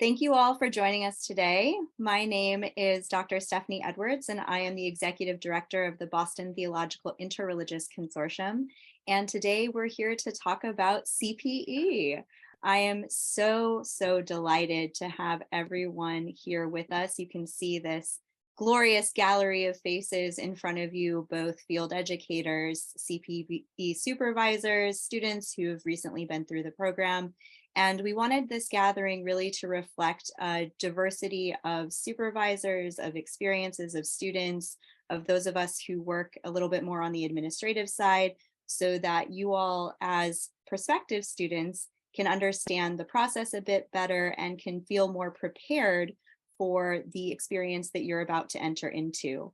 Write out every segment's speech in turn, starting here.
Thank you all for joining us today. My name is Dr. Stephanie Edwards, and I am the Executive Director of the Boston Theological Interreligious Consortium. And today we're here to talk about CPE. I am so delighted to have everyone here with us. You can see this glorious gallery of faces in front of you, both field educators, CPE supervisors, students who have recently been through the program. And we wanted this gathering really to reflect a diversity of supervisors, of experiences, of students, of those of us who work a little bit more on the administrative side, so that you all as prospective students can understand the process a bit better and can feel more prepared for the experience that you're about to enter into.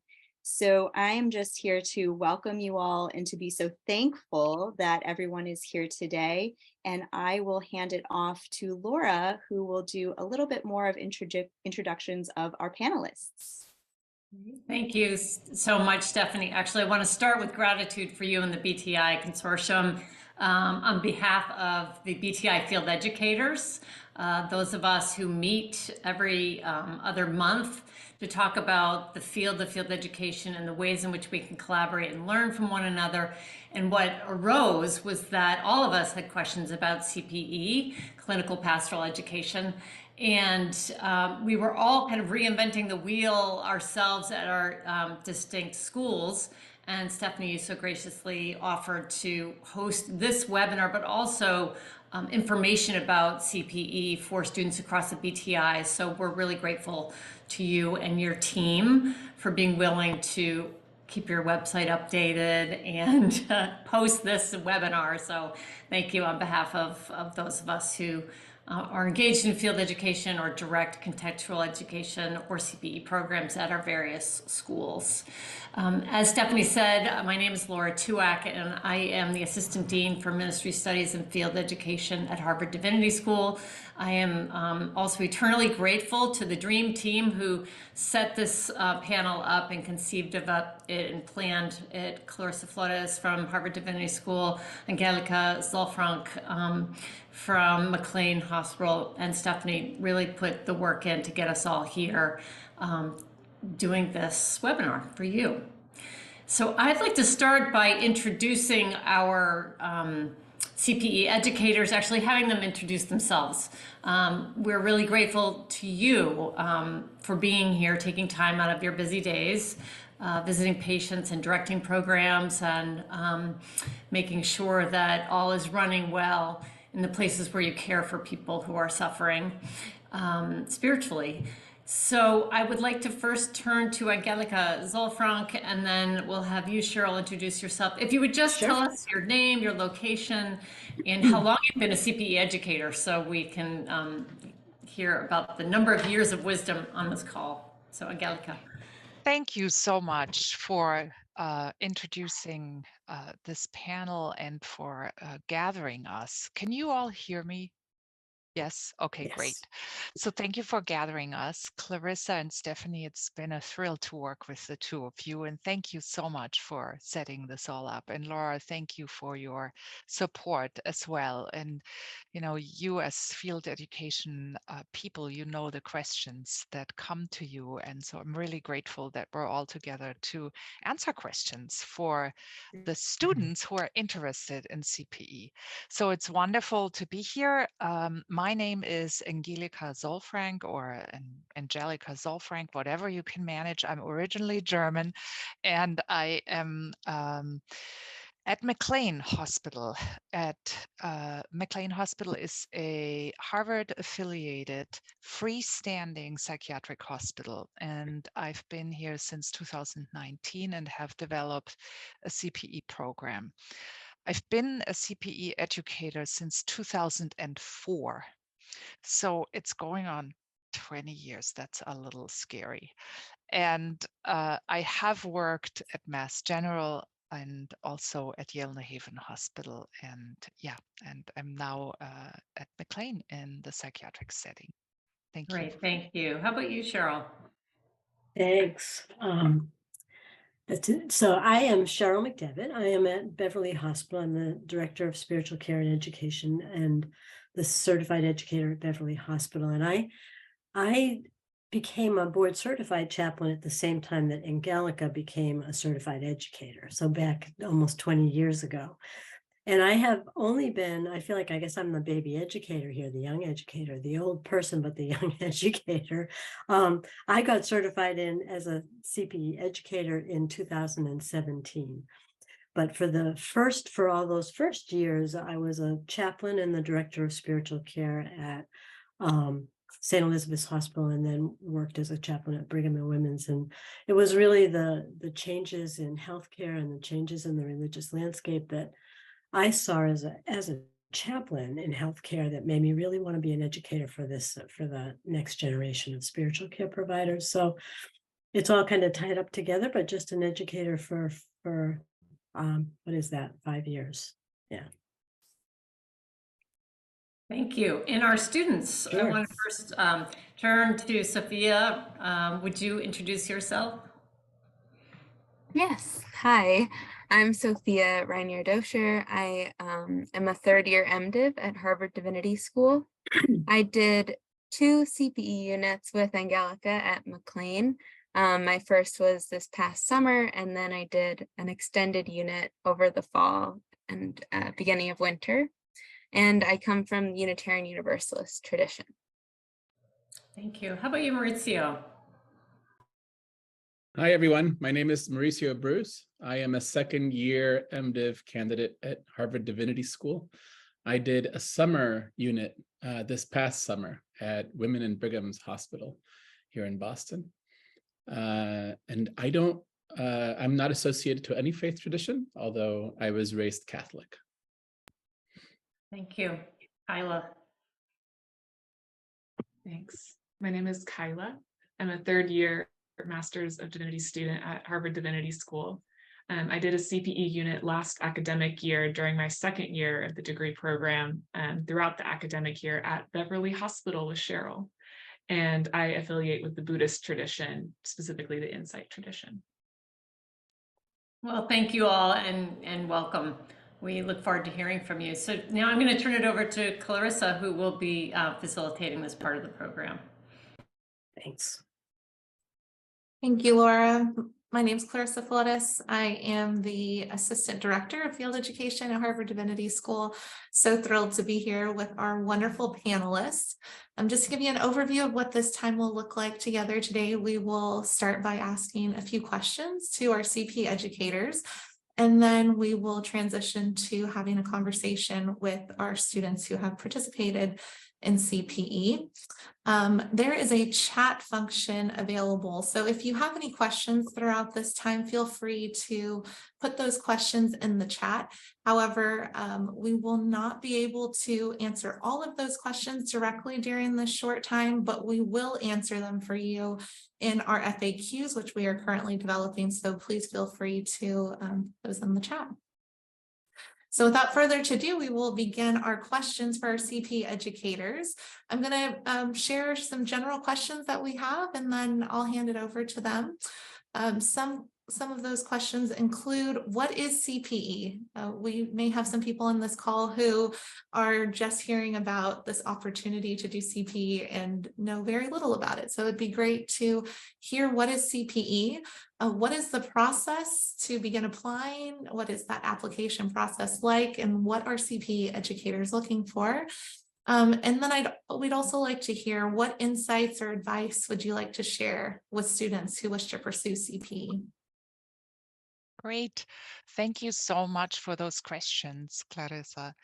So I am just here to welcome you all and to be so thankful that everyone is here today. And I will hand it off to Laura, who will do a little bit more of introductions of our panelists. Thank you so much, Stephanie. Actually, I want to start with gratitude for you and the BTI Consortium on behalf of the BTI field educators, those of us who meet every other month to talk about the field of field education and the ways in which we can collaborate and learn from one another. And what arose was that all of us had questions about CPE, clinical pastoral education, and we were all kind of reinventing the wheel ourselves at our distinct schools. And Stephanie, you so graciously offered to host this webinar, but also information about CPE for students across the BTI. So we're really grateful to you and your team for being willing to keep your website updated and post this webinar. So thank you on behalf of those of us who are engaged in field education or direct contextual education or CPE programs at our various schools. As Stephanie said, my name is Laura Tuak, and I am the Assistant Dean for Ministry Studies and Field Education at Harvard Divinity School. I am also eternally grateful to the dream team who set this panel up and conceived of it and planned it. Clarissa Flores from Harvard Divinity School, Angelica Zollfrank from McLean Hospital, and Stephanie really put the work in to get us all here doing this webinar for you. So I'd like to start by introducing our CPE educators, actually having them introduce themselves. We're really grateful to you for being here, taking time out of your busy days, visiting patients and directing programs, and making sure that all is running well in the places where you care for people who are suffering spiritually. So I would like to first turn to Angelica Zollfrank, and then we'll have you, Cheryl, introduce yourself. If you would just tell us your name, your location, and how long you've been a CPE educator, so we can hear about the number of years of wisdom on this call. So Angelica. Thank you so much for introducing this panel and for gathering us. Can you all hear me? Yes. Okay, yes. Great. So thank you for gathering us. Clarissa and Stephanie, it's been a thrill to work with the two of you. And thank you so much for setting this all up. And Laura, thank you for your support as well. And, you know, you as field education people, you know the questions that come to you. And so I'm really grateful that we're all together to answer questions for the students who are interested in CPE. So it's wonderful to be here. My name is Angelica Zollfrank, or Angelica Zollfrank, whatever you can manage. I'm originally German, and I am at McLean Hospital. McLean Hospital is a Harvard-affiliated freestanding psychiatric hospital, and I've been here since 2019 and have developed a CPE program. I've been a CPE educator since 2004. So it's going on 20 years. That's a little scary. And I have worked at Mass General and also at Yale New Haven Hospital. And yeah, and I'm now at McLean in the psychiatric setting. Thank you. Great, thank you. How about you, Cheryl? Thanks. So I am Cheryl McDevitt. I am at Beverly Hospital. I'm the Director of Spiritual Care and Education and the Certified Educator at Beverly Hospital. And I I became a board certified chaplain at the same time that Angelica became a certified educator. So back almost 20 years ago. And I have only been, I feel like, I guess I'm the baby educator here, the young educator, the old person, but the young educator. I got certified in as a CPE educator in 2017. But for all those first years, I was a chaplain and the director of spiritual care at St. Elizabeth's Hospital, and then worked as a chaplain at Brigham and Women's. And it was really the changes in healthcare and the changes in the religious landscape that I saw as a chaplain in healthcare that made me really want to be an educator for the next generation of spiritual care providers. So it's all kind of tied up together, but just an educator for what is that, 5 years? Yeah. Thank you. And our students, I Sure. want to first turn to Sophia. Would you introduce yourself? Yes. Hi, I'm Sophia Reinier Doscher. I am a third-year MDiv at Harvard Divinity School. I did 2 CPE units with Angelica at McLean. My first was this past summer, and then I did an extended unit over the fall and beginning of winter. And I come from the Unitarian Universalist tradition. Thank you. How about you, Maurizio? Hi, everyone. My name is Mauricio Bruce. I am a second-year MDiv candidate at Harvard Divinity School. I did a summer unit this past summer at Women in Brigham's Hospital here in Boston. And I'm not associated to any faith tradition, although I was raised Catholic. Thank you. Kyla. Thanks. My name is Kyla. I'm a third-year Master's of Divinity student at Harvard Divinity School. I did a CPE unit last academic year during my second year of the degree program, throughout the academic year at Beverly Hospital with Cheryl. And I affiliate with the Buddhist tradition, specifically the Insight tradition. Well, thank you all and welcome. We look forward to hearing from you. So now I'm going to turn it over to Clarissa, who will be facilitating this part of the program. Thanks. Thank you, Laura. My name is Clarissa Flores. I am the Assistant Director of Field Education at Harvard Divinity School. So thrilled to be here with our wonderful panelists. Just to give you an overview of what this time will look like together today, we will start by asking a few questions to our CP educators, and then we will transition to having a conversation with our students who have participated in CPE. There is a chat function available. So if you have any questions throughout this time, feel free to put those questions in the chat. However, we will not be able to answer all of those questions directly during this short time, but we will answer them for you in our FAQs, which we are currently developing. So please feel free to put those in the chat. So without further ado, we will begin our questions for our CP educators. I'm going to share some general questions that we have, and then I'll hand it over to them. Some of those questions include, what is CPE? We may have some people in this call who are just hearing about this opportunity to do CPE and know very little about it. So it'd be great to hear, what is CPE? What is the process to begin applying? What is that application process like? And what are CPE educators looking for? And then we'd also like to hear, what insights or advice would you like to share with students who wish to pursue CPE? Great. Thank you so much for those questions, Clarissa.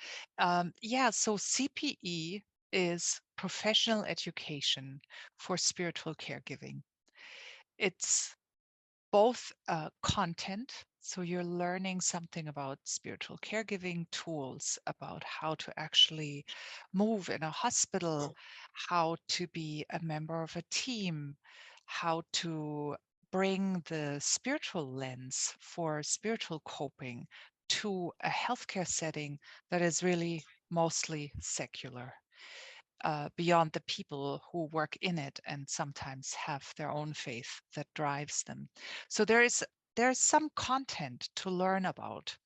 So CPE is professional education for spiritual caregiving. It's both content, so you're learning something about spiritual caregiving tools, about how to actually move in a hospital, how to be a member of a team, how to bring the spiritual lens for spiritual coping to a healthcare setting that is really mostly secular. Beyond the people who work in it and sometimes have their own faith that drives them. So there's some content to learn about,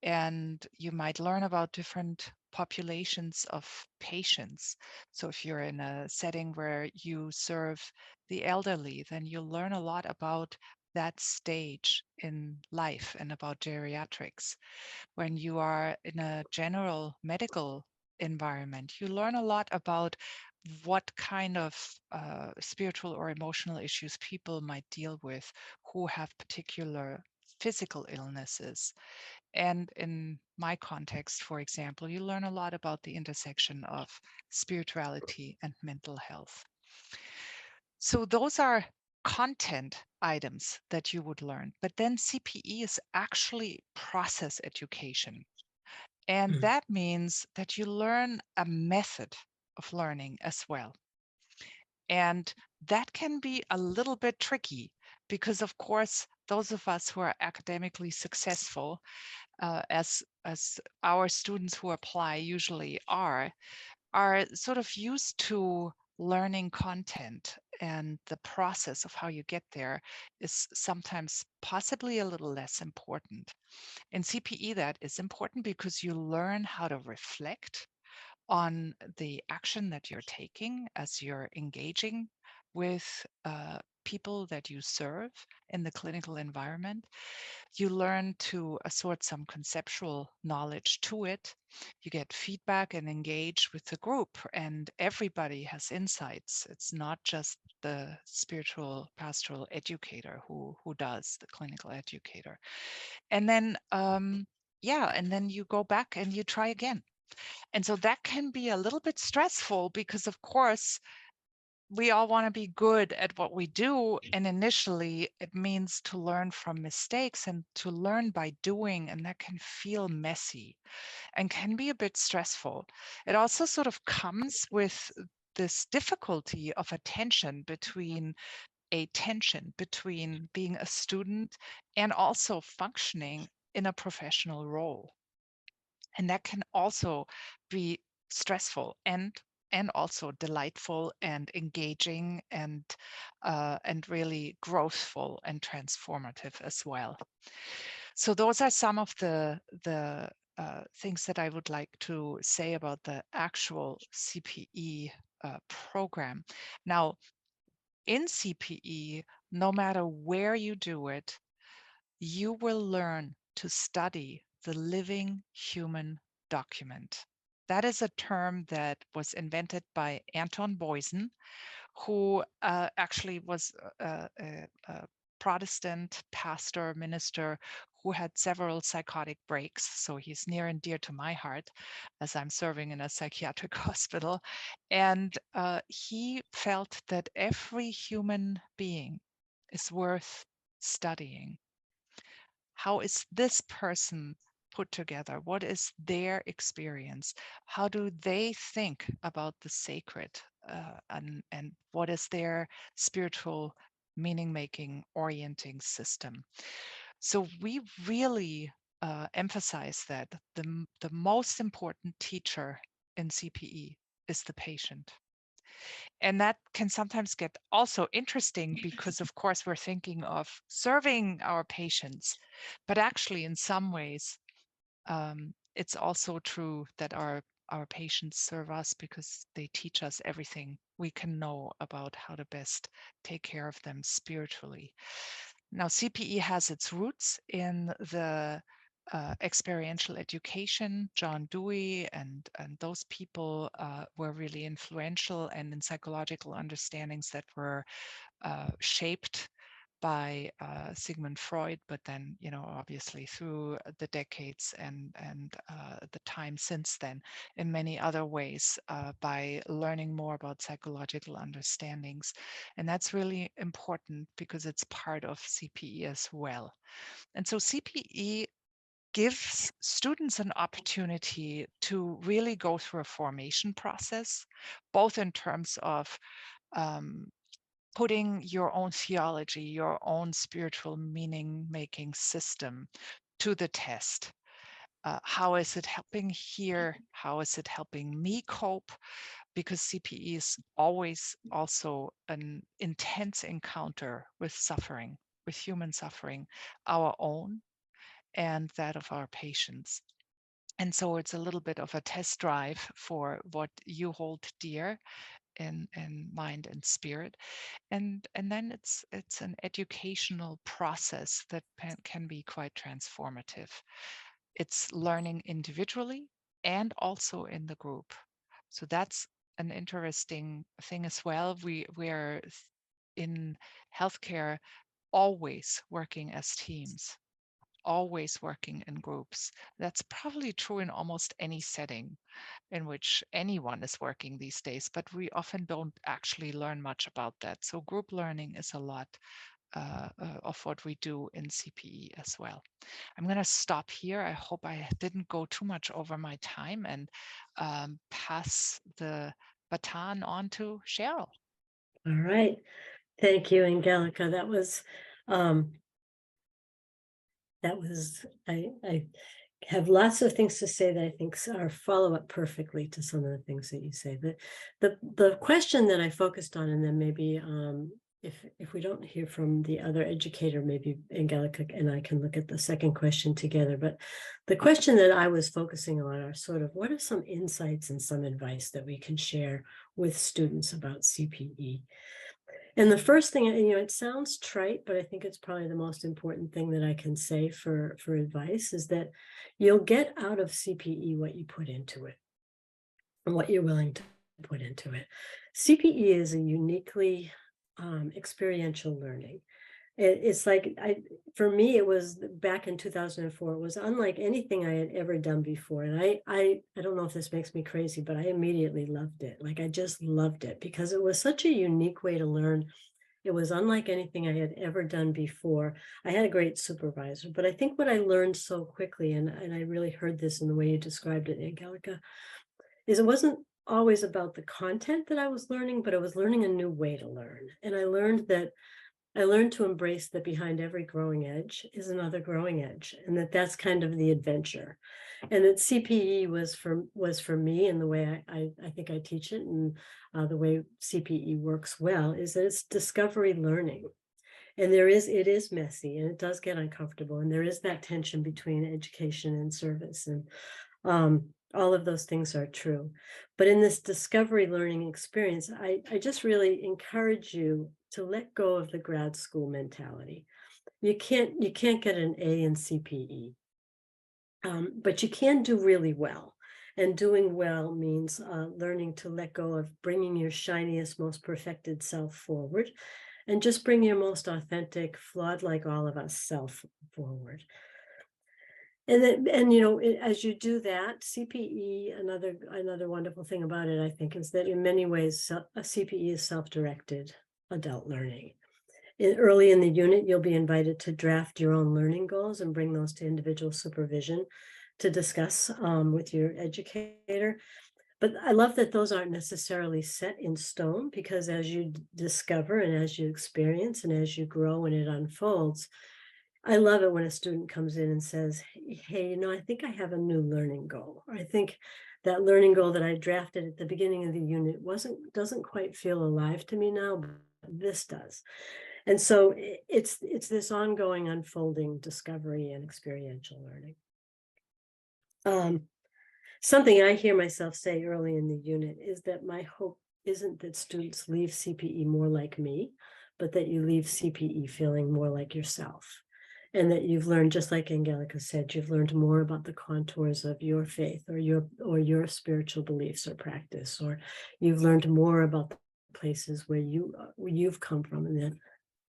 and you might learn about different populations of patients. So if you're in a setting where you serve the elderly, then you learn a lot about that stage in life and about geriatrics. When you are in a general medical environment, you learn a lot about what kind of spiritual or emotional issues people might deal with who have particular physical illnesses. And in my context, for example, you learn a lot about the intersection of spirituality and mental health. So those are content items that you would learn. But then CPE is actually process education. And that means that you learn a method of learning as well. And that can be a little bit tricky because, of course, those of us who are academically successful, as our students who apply usually are sort of used to learning content, and the process of how you get there is sometimes possibly a little less important. In CPE, that is important because you learn how to reflect on the action that you're taking as you're engaging with people that you serve in the clinical environment. You learn to assort some conceptual knowledge to it. You get feedback and engage with the group, and everybody has insights. It's not just the spiritual pastoral educator who does, the clinical educator. And then and then you go back and you try again. And so that can be a little bit stressful because, of course, we all want to be good at what we do. And initially, it means to learn from mistakes and to learn by doing. And that can feel messy and can be a bit stressful. It also sort of comes with this difficulty of a tension between being a student and also functioning in a professional role. And that can also be stressful and also delightful and engaging and really growthful and transformative as well. So those are some of the things that I would like to say about the actual CPE program. Now, in CPE, no matter where you do it, you will learn to study the living human document. That is a term that was invented by Anton Boysen, who actually was a Protestant pastor, minister, who had several psychotic breaks. So he's near and dear to my heart as I'm serving in a psychiatric hospital. And he felt that every human being is worth studying. How is this person put together? What is their experience? How do they think about the sacred? And what is their spiritual meaning making orienting system? So we really emphasize that the most important teacher in CPE is the patient. And that can sometimes get also interesting because, of course, we're thinking of serving our patients, but actually, in some ways, it's also true that our patients serve us because they teach us everything we can know about how to best take care of them spiritually. Now, CPE has its roots in the experiential education. John Dewey and those people were really influential, and in psychological understandings that were shaped by Sigmund Freud, but then, obviously through the decades and the time since then, in many other ways, by learning more about psychological understandings. And that's really important because it's part of CPE as well. And so CPE gives students an opportunity to really go through a formation process, both in terms of putting your own theology, your own spiritual meaning making system to the test. How is it helping here? How is it helping me cope? Because CPE is always also an intense encounter with suffering, with human suffering, our own and that of our patients. And so it's a little bit of a test drive for what you hold dear in mind and spirit. And then it's an educational process that can be quite transformative. It's learning individually and also in the group. So that's an interesting thing as well. We're in healthcare always working as teams, always working in groups. That's probably true in almost any setting in which anyone is working these days, but we often don't actually learn much about that. So group learning is a lot of what we do in CPE as well. I'm going to stop here. I hope I didn't go too much over my time and pass the baton on to Cheryl. All right. Thank you, Angelica. I have lots of things to say that I think are follow up perfectly to some of the things that you say. But the question that I focused on, and then maybe if we don't hear from the other educator, maybe Angelica and I can look at the second question together. But the question that I was focusing on are sort of what are some insights and some advice that we can share with students about CPE? And the first thing, it sounds trite, but I think it's probably the most important thing that I can say for advice is that you'll get out of CPE what you put into it and what you're willing to put into it. CPE is a uniquely experiential learning. It's like, for me, it was back in 2004, it was unlike anything I had ever done before. And I don't know if this makes me crazy, but I immediately loved it. Like, I just loved it because it was such a unique way to learn. It was unlike anything I had ever done before. I had a great supervisor, but I think what I learned so quickly, and I really heard this in the way you described it, Angelica, is it wasn't always about the content that I was learning, but I was learning a new way to learn. And I learned to embrace that behind every growing edge is another growing edge, and that's kind of the adventure. And that CPE was for me, and the way I think I teach it, and the way CPE works well is that it's discovery learning. And it is messy, and it does get uncomfortable, and there is that tension between education and service, and all of those things are true. But in this discovery learning experience, I just really encourage you to let go of the grad school mentality. You can't get an A in CPE, but you can do really well. And doing well means learning to let go of bringing your shiniest, most perfected self forward, and just bring your most authentic, flawed like all of us self forward. And as you do that, CPE, another wonderful thing about it, I think, is that in many ways, a CPE is self-directed adult learning. Early in the unit, you'll be invited to draft your own learning goals and bring those to individual supervision to discuss with your educator. But I love that those aren't necessarily set in stone, because as you discover and as you experience and as you grow and it unfolds, I love it when a student comes in and says, hey, I think I have a new learning goal. Or I think that learning goal that I drafted at the beginning of the unit doesn't quite feel alive to me now, but this does. And so it's this ongoing unfolding discovery and experiential learning. Something I hear myself say early in the unit is that my hope isn't that students leave CPE more like me, but that you leave CPE feeling more like yourself. And that you've learned, just like Angelica said, you've learned more about the contours of your faith or your spiritual beliefs or practice, or you've learned more about the places where you've come from, and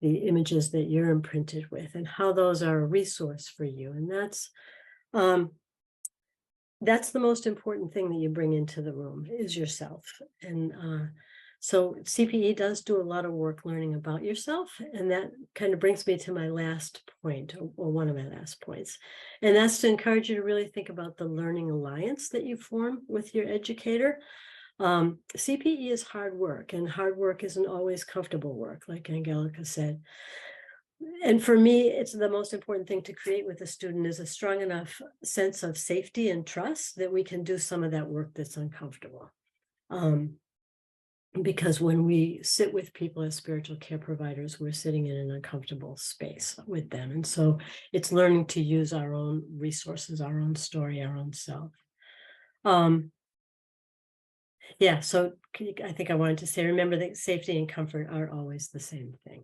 the images that you're imprinted with, and how those are a resource for you. And that's the most important thing that you bring into the room is yourself. And so CPE does do a lot of work learning about yourself. And that kind of brings me to my last point, or one of my last points. And that's to encourage you to really think about the learning alliance that you form with your educator. CPE is hard work, and hard work isn't always comfortable work, like Angelica said. And for me, it's the most important thing to create with a student is a strong enough sense of safety and trust that we can do some of that work that's uncomfortable. Because when we sit with people as spiritual care providers, we're sitting in an uncomfortable space with them. And so it's learning to use our own resources, our own story, our own self. Yeah, so I think I wanted to say, remember that safety and comfort are always the same thing.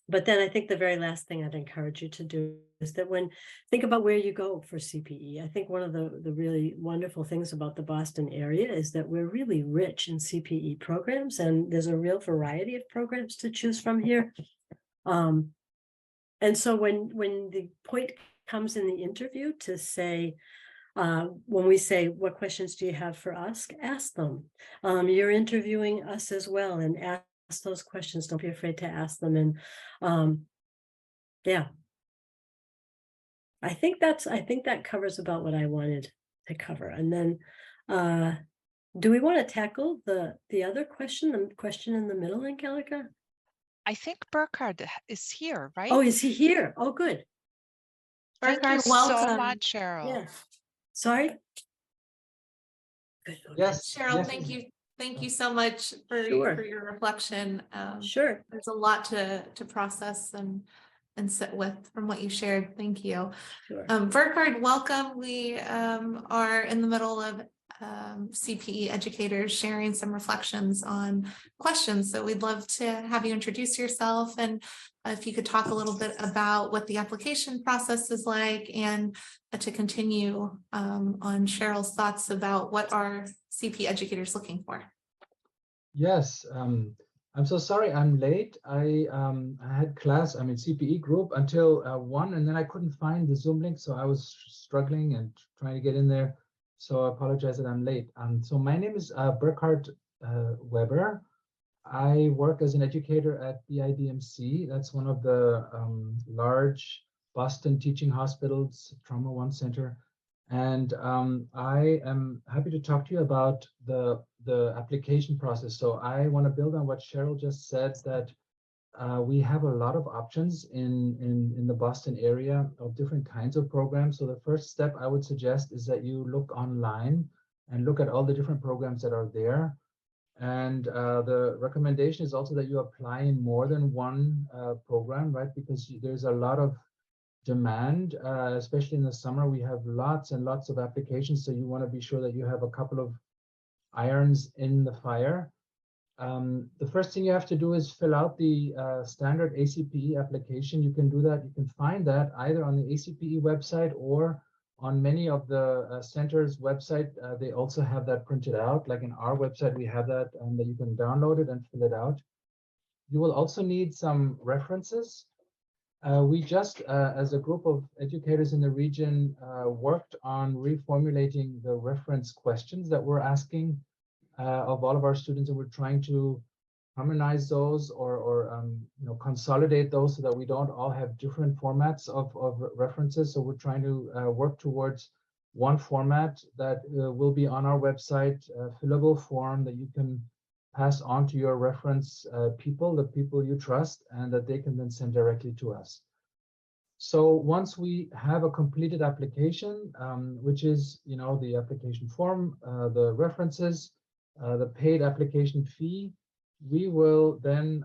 But then I think the very last thing I'd encourage you to do is that think about where you go for CPE. I think one of the really wonderful things about the Boston area is that we're really rich in CPE programs, and there's a real variety of programs to choose from here. And so when the point comes in the interview to say, when we say, what questions do you have for us? Ask them. You're interviewing us as well, and ask those questions. Don't be afraid to ask them. And yeah, I think that covers about what I wanted to cover. And then do we want to tackle the other question, the question in the middle, Angelica? I think Burkhard is here, right? Oh, is he here? Oh, good. Thank you Burkhard, so welcome. much, Cheryl. Yeah. Sorry. Good. Okay. Yes. Cheryl, yes. thank you so much for Sure. your reflection. Sure. There's a lot to process and sit with from what you shared. Thank you. Sure. Burkhard, welcome. We are in the middle of CPE educators sharing some reflections on questions. So we'd love to have you introduce yourself, and if you could talk a little bit about what the application process is like, and to continue on Cheryl's thoughts about what are CPE educators looking for. Yes. I'm so sorry I'm late. I had class, CPE group until 1, and then I couldn't find the Zoom link, so I was struggling and trying to get in there. So I apologize that I'm late. So my name is Burkhard Weber. I work as an educator at BIDMC. That's one of the large Boston teaching hospitals, Trauma One Center. And I am happy to talk to you about the application process. So I want to build on what Cheryl just said, that we have a lot of options in the Boston area of different kinds of programs. So the first step I would suggest is that you look online and look at all the different programs that are there. And the recommendation is also that you apply in more than one program, right? Because there's a lot of demand, especially in the summer. We have lots and lots of applications. So you want to be sure that you have a couple of irons in the fire. The first thing you have to do is fill out the standard ACPE application. You can do that. You can find that either on the ACPE website or on many of the centers' website. They also have that printed out. Like in our website, we have that, and that you can download it and fill it out. You will also need some references. We just, as a group of educators in the region, worked on reformulating the reference questions that we're asking of all of our students, and we're trying to harmonize those or consolidate those so that we don't all have different formats of references. So we're trying to work towards one format that will be on our website, a fillable form that you can pass on to your reference people, the people you trust, and that they can then send directly to us. So once we have a completed application, which is, the application form, the references, the paid application fee, we will then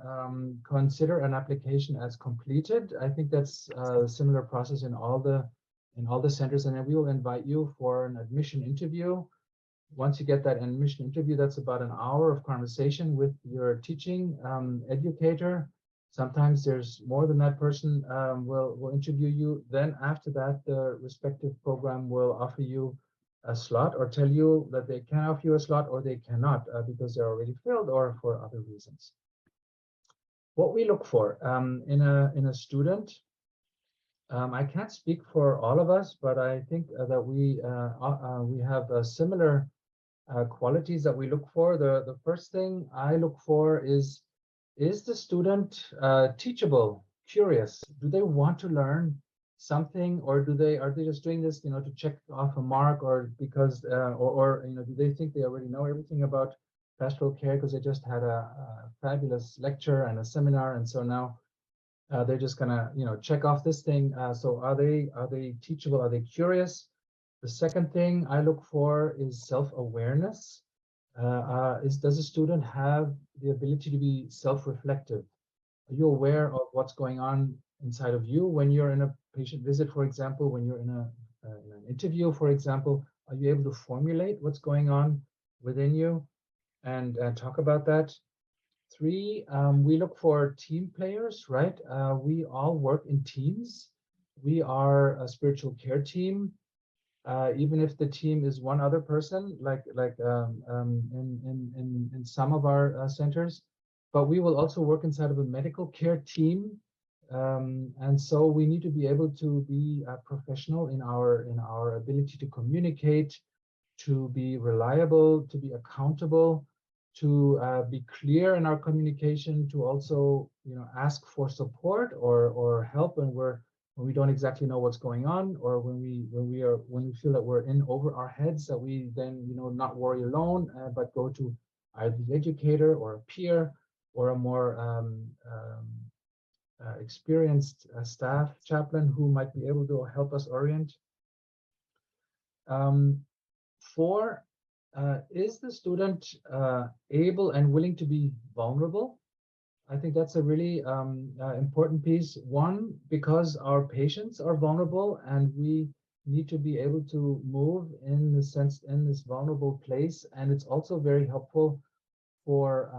consider an application as completed. I think that's a similar process in all the centers, and then we will invite you for an admission interview. Once you get that admission interview, that's about an hour of conversation with your teaching educator. Sometimes there's more than that person will interview you. Then after that, the respective program will offer you a slot or tell you that they can offer you a slot or they cannot because they're already filled or for other reasons. What we look for in a student, I can't speak for all of us, but I think that we have similar qualities that we look for. The first thing I look for is the student teachable, curious? Do they want to learn something, or are they just doing this, to check off a mark, or because, do they think they already know everything about pastoral care because they just had a fabulous lecture and a seminar, and so now they're just gonna, check off this thing. So are they teachable? Are they curious? The second thing I look for is self-awareness. Does a student have the ability to be self-reflective? Are you aware of what's going on inside of you when you're in a patient visit, for example, when you're in an interview, for example? Are you able to formulate what's going on within you and talk about that? 3, we look for team players, right? We all work in teams. We are a spiritual care team. Even if the team is one other person, like in some of our centers, but we will also work inside of a medical care team, and so we need to be able to be professional in our ability to communicate, to be reliable, to be accountable, to be clear in our communication, to also ask for support or help when we don't exactly know what's going on, or when we feel that we're in over our heads, that we then not worry alone, but go to either the educator or a peer or a more experienced staff chaplain who might be able to help us orient. 4, is the student able and willing to be vulnerable? I think that's a really important piece. 1, because our patients are vulnerable and we need to be able to move in the sense in this vulnerable place. And it's also very helpful for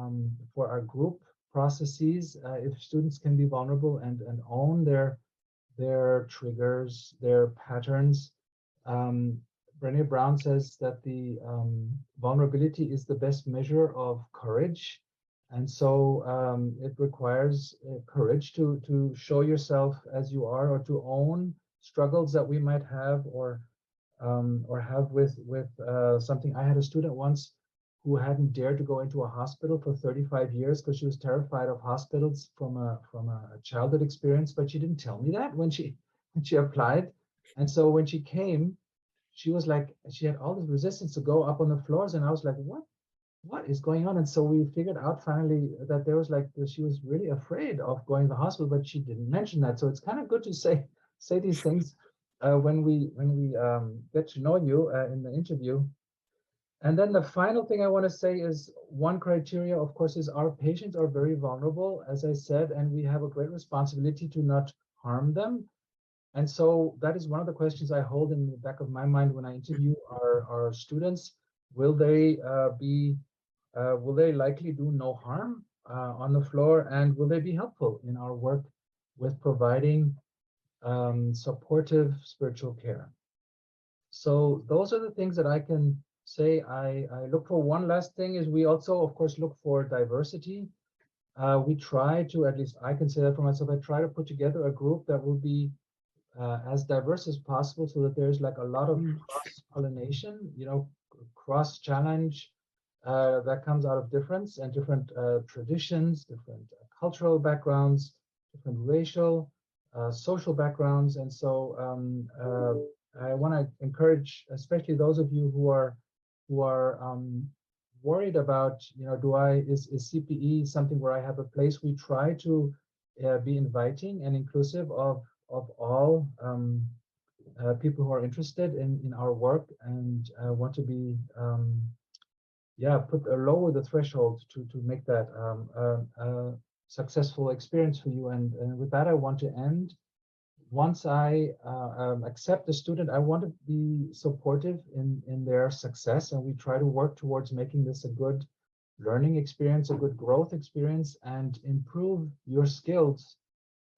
our group processes if students can be vulnerable and own their triggers, their patterns. Brené Brown says that the vulnerability is the best measure of courage. And so it requires courage to show yourself as you are, or to own struggles that we might have, or have with something. I had a student once who hadn't dared to go into a hospital for 35 years because she was terrified of hospitals from a childhood experience, but she didn't tell me that when she applied. And so when she came, she was like, she had all this resistance to go up on the floors, and I was like, what is going on? And so we figured out finally that there was she was really afraid of going to the hospital, but she didn't mention that. So it's kind of good to say these things when we get to know you in the interview. And then the final thing I want to say is, one criteria, of course, is our patients are very vulnerable, as I said, and we have a great responsibility to not harm them. And so that is one of the questions I hold in the back of my mind when I interview our students. Will they will they likely do no harm on the floor, and will they be helpful in our work with providing supportive spiritual care? So those are the things that I can say. I look for. One last thing is, we also, of course, look for diversity. We try to, at least I can say that for myself, I try to put together a group that will be as diverse as possible, so that there's a lot of cross-pollination, cross-challenge that comes out of difference and different traditions, different cultural backgrounds, different racial, social backgrounds. And so I want to encourage, especially those of you who are worried about, is CPE something where I have a place? We try to be inviting and inclusive of all people who are interested in our work and want to be lower the threshold to make that a successful experience for you. And with that, I want to end. Once I accept the student, I want to be supportive in their success, and we try to work towards making this a good learning experience, a good growth experience, and improve your skills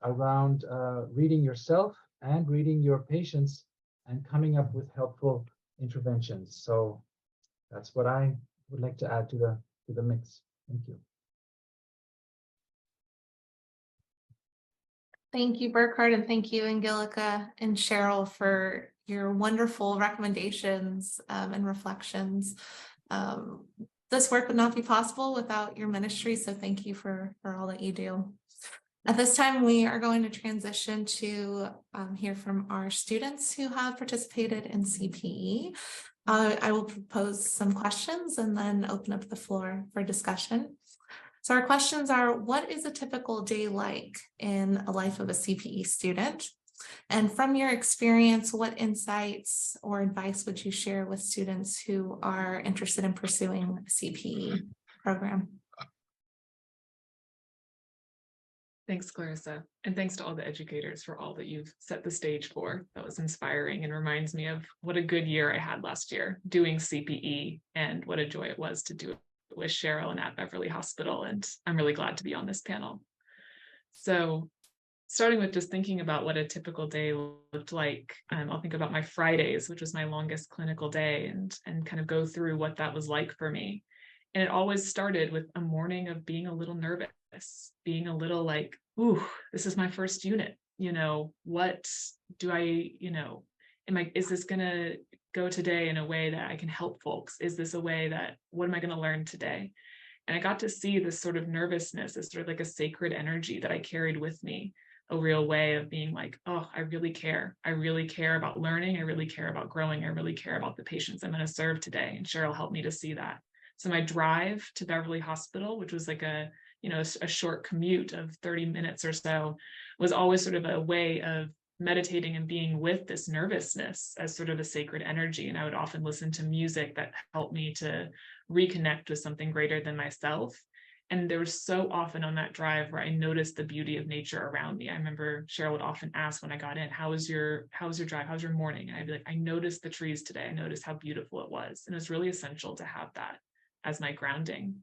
around reading yourself and reading your patients and coming up with helpful interventions. So that's what I would like to add to the mix. Thank you. Thank you, Burkhard, and thank you, Angelica and Cheryl, for your wonderful recommendations and reflections. This work would not be possible without your ministry, so thank you for all that you do. At this time, we are going to transition to hear from our students who have participated in CPE. I will propose some questions and then open up the floor for discussion. So our questions are: what is a typical day like in a life of a CPE student? And from your experience, what insights or advice would you share with students who are interested in pursuing a CPE program? Thanks, Clarissa. And thanks to all the educators for all that you've set the stage for. That was inspiring and reminds me of what a good year I had last year doing CPE and what a joy it was to do it with Cheryl and at Beverly Hospital. And I'm really glad to be on this panel. So starting with just thinking about what a typical day looked like, I'll think about my Fridays, which was my longest clinical day, and kind of go through what that was like for me. And it always started with a morning of being a little nervous, being a little like, ooh, this is my first unit. What do I, is this gonna go today in a way that I can help folks? Is this a way that, what am I gonna learn today? And I got to see this sort of nervousness as sort of like a sacred energy that I carried with me, a real way of being like, oh, I really care. I really care about learning. I really care about growing. I really care about the patients I'm going to serve today. And Cheryl helped me to see that. So my drive to Beverly Hospital, which was like a short commute of 30 minutes or so, was always sort of a way of meditating and being with this nervousness as sort of a sacred energy. And I would often listen to music that helped me to reconnect with something greater than myself. And there was so often on that drive where I noticed the beauty of nature around me. I remember Cheryl would often ask when I got in, how was your drive? How was your morning? And I'd be like, I noticed the trees today. I noticed how beautiful it was. And it was really essential to have that as my grounding.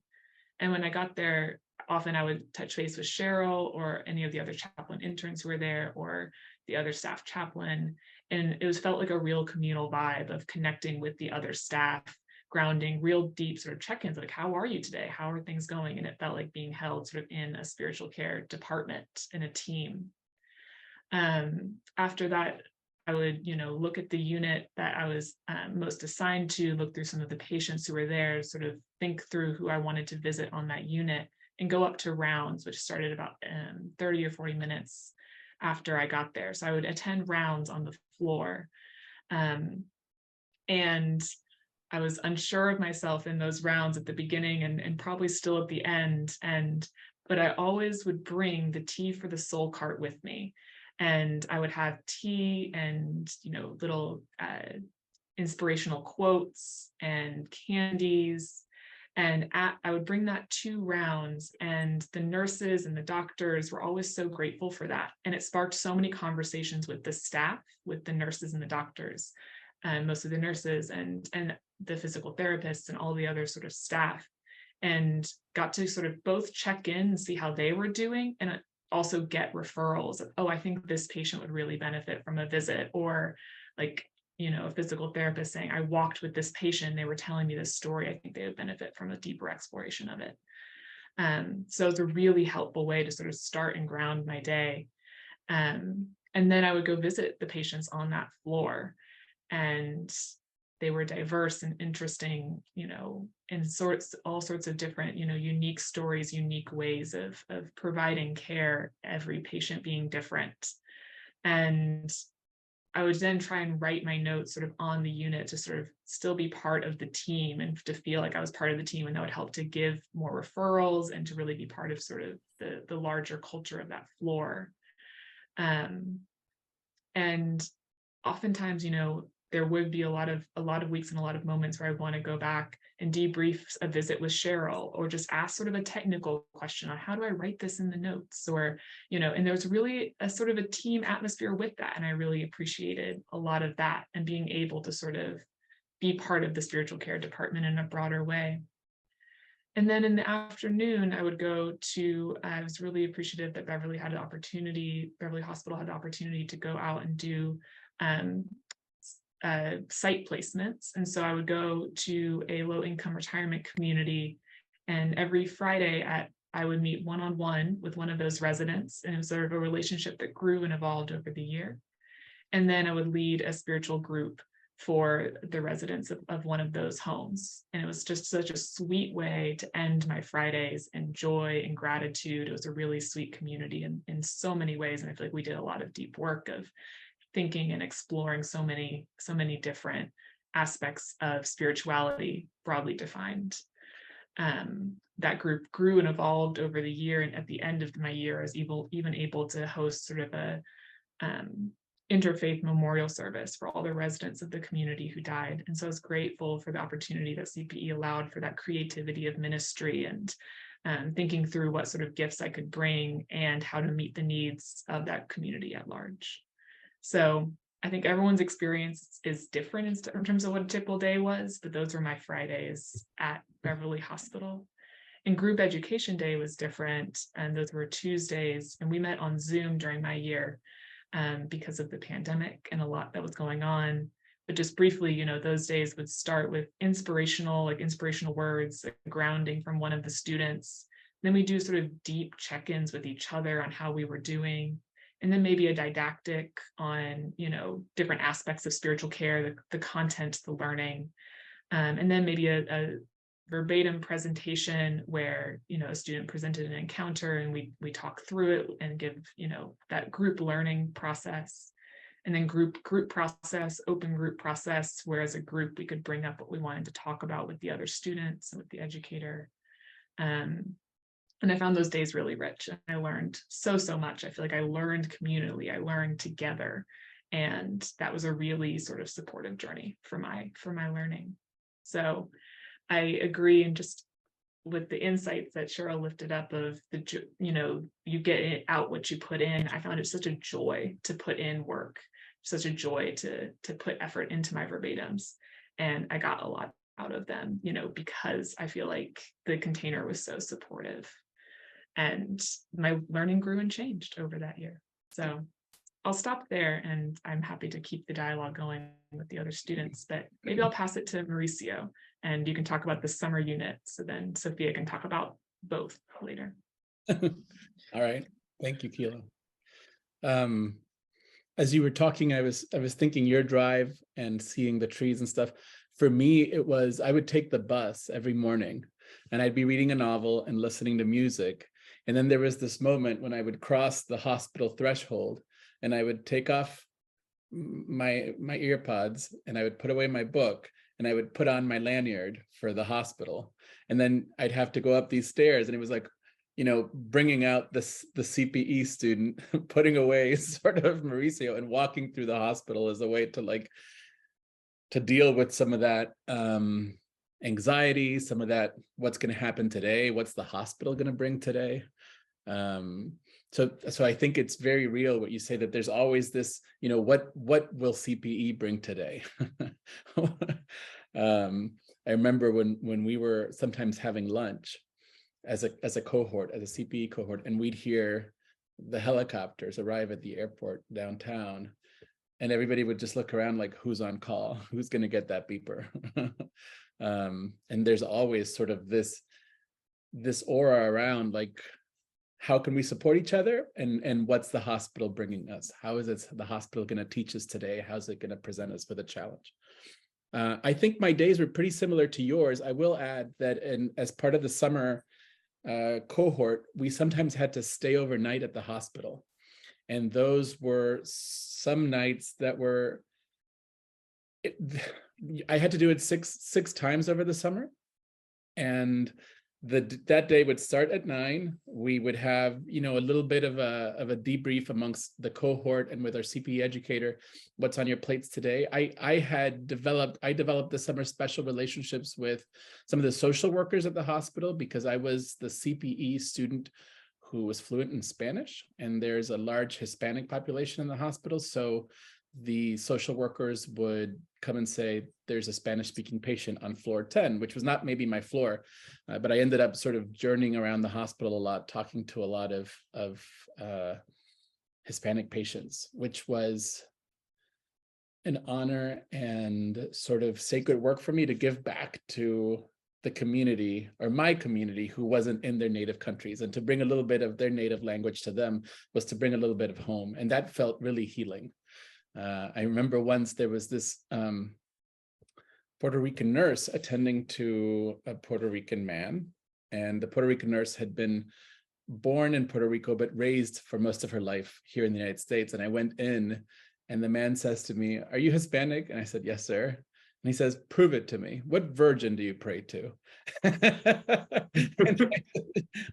And when I got there, often I would touch base with Cheryl or any of the other chaplain interns who were there, or the other staff chaplain. And it was felt like a real communal vibe of connecting with the other staff, grounding, real deep sort of check-ins, like, how are you today? How are things going? And it felt like being held sort of in a spiritual care department, in a team. After that, I would, look at the unit that I was most assigned to, look through some of the patients who were there, sort of think through who I wanted to visit on that unit, and go up to rounds, which started about 30 or 40 minutes after I got there. So I would attend rounds on the floor. And I was unsure of myself in those rounds at the beginning and probably still at the end. But I always would bring the tea for the soul cart with me. And I would have tea and, little inspirational quotes and candies. And I would bring that to rounds, and the nurses and the doctors were always so grateful for that. And it sparked so many conversations with the staff, with the nurses and the doctors, and most of the nurses and the physical therapists and all the other sort of staff, and got to sort of both check in and see how they were doing, and also get referrals of, oh, I think this patient would really benefit from a visit, or like, a physical therapist saying, I walked with this patient, they were telling me this story, I think they would benefit from a deeper exploration of it. So it's a really helpful way to sort of start and ground my day. And then I would go visit the patients on that floor, and they were diverse and interesting, in all sorts of different, unique stories, unique ways of providing care, every patient being different. And I would then try and write my notes sort of on the unit to sort of still be part of the team and to feel like I was part of the team, and that would help to give more referrals and to really be part of sort of the larger culture of that floor. And oftentimes, there would be a lot of weeks and a lot of moments where I want to go back and debrief a visit with Cheryl, or just ask sort of a technical question on how do I write this in the notes, or, and there was really a sort of a team atmosphere with that. And I really appreciated a lot of that, and being able to sort of be part of the spiritual care department in a broader way. And then in the afternoon, I would go to, I was really appreciative that Beverly Hospital had the opportunity to go out and do site placements. And so I would go to a low-income retirement community, and every Friday I would meet one-on-one with one of those residents, and it was sort of a relationship that grew and evolved over the year. And then I would lead a spiritual group for the residents of one of those homes. And it was just such a sweet way to end my Fridays in joy and gratitude. It was a really sweet community in so many ways. And I feel like we did a lot of deep work of thinking and exploring so many different aspects of spirituality, broadly defined. That group grew and evolved over the year, and at the end of my year, I was even able to host sort of a interfaith memorial service for all the residents of the community who died. And so I was grateful for the opportunity that CPE allowed for that creativity of ministry, and thinking through what sort of gifts I could bring and how to meet the needs of that community at large. So I think everyone's experience is different in terms of what a typical day was, but those were my Fridays at Beverly Hospital. And group education day was different, and those were Tuesdays, and we met on Zoom during my year because of the pandemic and a lot that was going on. But just briefly, you know, those days would start with inspirational words, like grounding from one of the students. Then we do sort of deep check-ins with each other on how we were doing. And then maybe a didactic on, you know, different aspects of spiritual care, the content, the learning. And then maybe a verbatim presentation where, you know, a student presented an encounter and we talk through it and give, you know, that group learning process. And then group process, open group process, where as a group we could bring up what we wanted to talk about with the other students and with the educator. And I found those days really rich. And I learned so much. I feel like I learned communally, I learned together. And that was a really sort of supportive journey for my learning. So I agree, and just with the insights that Cheryl lifted up of the, you know, you get out what you put in. I found it such a joy to put in work, such a joy to put effort into my verbatims. And I got a lot out of them, you know, because I feel like the container was so supportive. And my learning grew and changed over that year. So I'll stop there, and I'm happy to keep the dialogue going with the other students, but maybe I'll pass it to Mauricio and you can talk about the summer unit. So then Sophia can talk about both later. All right. Thank you, Keela. As you were talking, I was thinking your drive and seeing the trees and stuff. For me, it was, I would take the bus every morning and I'd be reading a novel and listening to music. And then there was this moment when I would cross the hospital threshold and I would take off my earpods and I would put away my book and I would put on my lanyard for the hospital. And then I'd have to go up these stairs, and it was like, you know, bringing out the CPE student, putting away sort of Mauricio and walking through the hospital as a way to like, to deal with some of that anxiety, some of that, what's going to happen today, what's the hospital going to bring today. So I think it's very real what you say, that there's always this, you know, what will CPE bring today? I remember when we were sometimes having lunch as a cohort, as a CPE cohort, and we'd hear the helicopters arrive at the airport downtown, and everybody would just look around like, who's on call? Who's going to get that beeper? And there's always sort of this aura around, like, how can we support each other? And what's the hospital bringing us? How is the hospital going to teach us today? How's it going to present us with a challenge? I think my days were pretty similar to yours. I will add that as part of the summer cohort, we sometimes had to stay overnight at the hospital. And those were some nights that were, I had to do it six times over the summer. And that day would start at 9. We would have, you know, a little bit of a debrief amongst the cohort and with our CPE educator. What's on your plates today? I developed the summer special relationships with some of the social workers at the hospital, because I was the CPE student who was fluent in Spanish, and there's a large Hispanic population in the hospital. So the social workers would come and say, there's a Spanish-speaking patient on floor 10, which was not maybe my floor, but I ended up sort of journeying around the hospital a lot, talking to a lot of Hispanic patients, which was an honor and sort of sacred work for me to give back to the community, or my community, who wasn't in their native countries, and to bring a little bit of their native language to them was to bring a little bit of home. And that felt really healing. I remember once there was this Puerto Rican nurse attending to a Puerto Rican man, and the Puerto Rican nurse had been born in Puerto Rico, but raised for most of her life here in the United States. And I went in, and the man says to me, "Are you Hispanic?" And I said, "Yes, sir." And he says, prove it to me. What virgin do you pray to?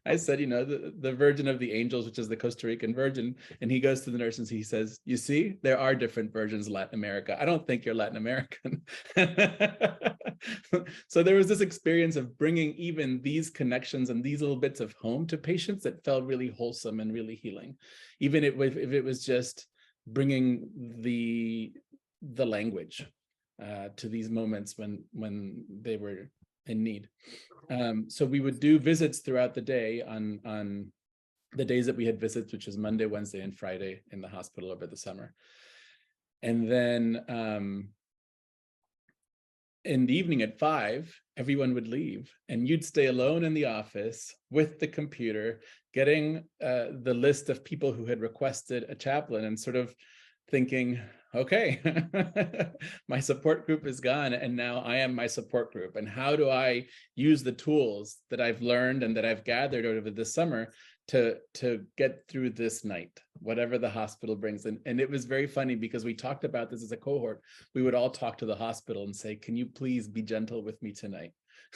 I said, you know, the Virgin of the Angels, which is the Costa Rican Virgin. And he goes to the nurse and he says, you see, there are different virgins in Latin America. I don't think you're Latin American. So there was this experience of bringing even these connections and these little bits of home to patients that felt really wholesome and really healing. Even if it was just bringing the language to these moments when they were in need. So we would do visits throughout the day on the days that we had visits, which is Monday, Wednesday, and Friday in the hospital over the summer. And then in the evening at 5, everyone would leave and you'd stay alone in the office with the computer, getting the list of people who had requested a chaplain and sort of thinking, okay, my support group is gone and now I am my support group. And how do I use the tools that I've learned and that I've gathered over this summer to get through this night, whatever the hospital brings. And it was very funny because we talked about this as a cohort. We would all talk to the hospital and say, can you please be gentle with me tonight?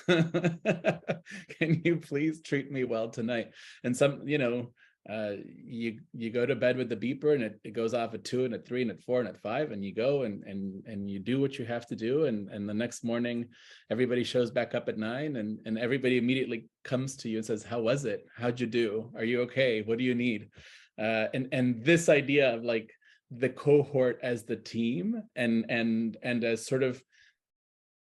Can you please treat me well tonight? And some, you know, you go to bed with the beeper and it goes off at 2 and at 3 and at 4 and at 5, and you go and you do what you have to do, and the next morning everybody shows back up at 9 and everybody immediately comes to you and says, how was it? How'd you do? Are you okay? What do you need? And this idea of like the cohort as the team and as sort of,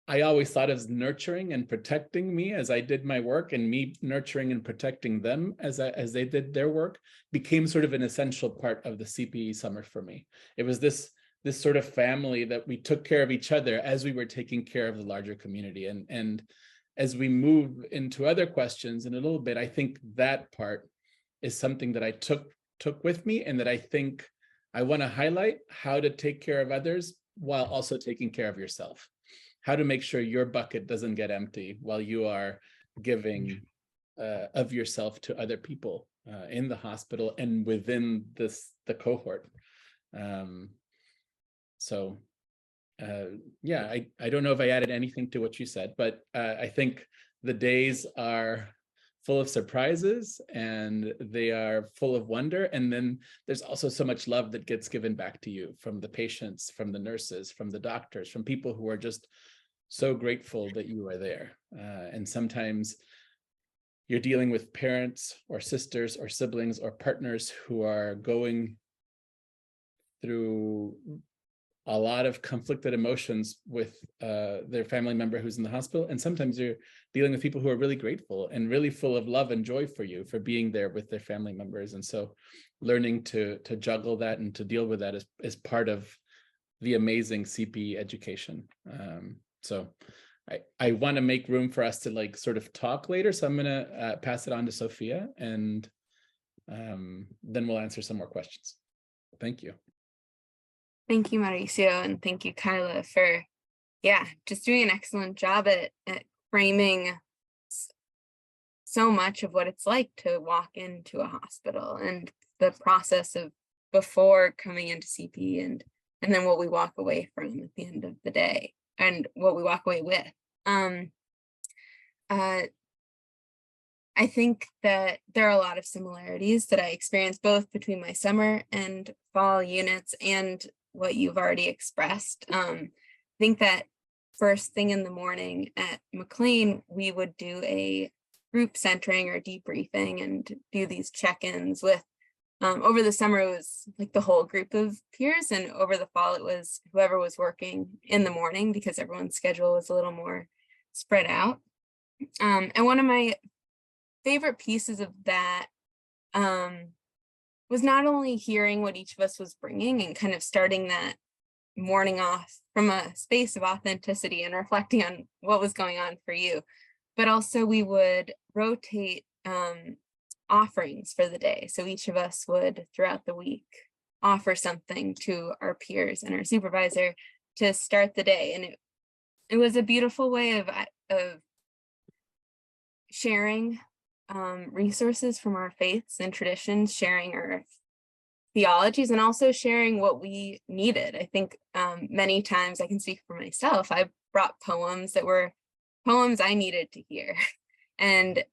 I always thought as nurturing and protecting me as I did my work, and me nurturing and protecting them as they did their work, became sort of an essential part of the CPE summer for me. It was this sort of family that we took care of each other as we were taking care of the larger community. And as we move into other questions in a little bit, I think that part is something that I took with me, and that I think I want to highlight: how to take care of others while also taking care of yourself. How to make sure your bucket doesn't get empty while you are giving of yourself to other people in the hospital and within the cohort. Yeah, I don't know if I added anything to what you said, but I think the days are full of surprises and they are full of wonder. And then there's also so much love that gets given back to you from the patients, from the nurses, from the doctors, from people who are just so grateful that you are there. And sometimes you're dealing with parents or sisters or siblings or partners who are going through a lot of conflicted emotions with their family member who's in the hospital. And sometimes you're dealing with people who are really grateful and really full of love and joy for you for being there with their family members. And so learning to juggle that and to deal with that is part of the amazing CPE education. So I want to make room for us to like sort of talk later. So I'm going to pass it on to Sophia, and then we'll answer some more questions. Thank you. Thank you, Mauricio, and thank you, Kyla, for, just doing an excellent job at framing so much of what it's like to walk into a hospital and the process of before coming into CPE and then what we walk away from at the end of the day and what we walk away with. I think that there are a lot of similarities that I experienced both between my summer and fall units and what you've already expressed. I think that first thing in the morning at McLean, we would do a group centering or debriefing and do these check-ins with, over the summer, it was like the whole group of peers, and over the fall, it was whoever was working in the morning because everyone's schedule was a little more spread out. And one of my favorite pieces of that was not only hearing what each of us was bringing and kind of starting that morning off from a space of authenticity and reflecting on what was going on for you, but also we would rotate offerings for the day. So each of us would throughout the week offer something to our peers and our supervisor to start the day. And it was a beautiful way of sharing resources from our faiths and traditions, sharing our theologies, and also sharing what we needed. I think many times, I can speak for myself, I've brought poems that were poems I needed to hear. And